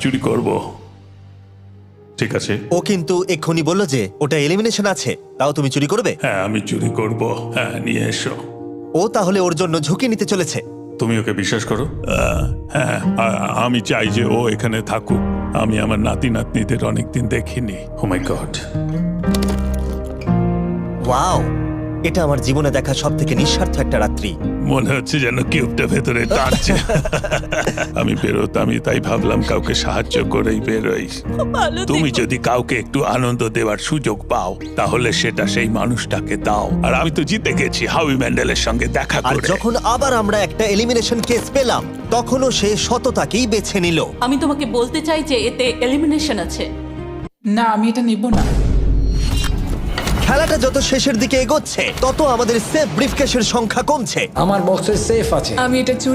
চুরি করব। ঠিক আছে। ও কিন্তু এক্ষুনি বললো যে ওটা এলিমিনেশন আছে, তাও তুমি চুরি করবে? হ্যাঁ, আমি চুরি করব। হ্যাঁ, নিয়ে এসো। ও তাহলে ওর জন্য ঝুঁকি নিতে চলেছে। তুমি ওকে বিশ্বাস করো? হ্যাঁ, আমি চাই যে ও এখানে থাকুক। আমি আমার নাতি নাতনিদের অনেকদিন দেখিনি। ও মাই গড। ওয়াও, এটা আমার জীবনে দেখা সব থেকে নিঃস্বার্থ একটা রাত্রি। মনে হচ্ছে যেন কিউবটা ভেতরে টানছে। আমি বেরোতামই, তাই ভাবলাম কাউকে সাহায্য করেই বেরোই। তুমি যদি কাউকে একটু আনন্দ দেওয়ার সুযোগ পাও, তাহলে সেটা সেই মানুষটাকে দাও। আর আমি তো জিতে গেছি হাউই ম্যান্ডেলের সঙ্গে দেখা আর করে। যখন আবার আমরা একটা এলিমিনেশন কেস পেলাম, তখনও সে সততাকেই বেছে নিল। আমি তোমাকে বলতে চাই যে এতে এলিমিনেশন আছে। না, আমি এটা নেব না। খেলাটা যত শেষের দিকে এগোচ্ছে, তত আমাদের সেফ ব্রিফকেসের সংখ্যা কমছে। আমার বক্সে সেফ আছে। আমি এটা চুরি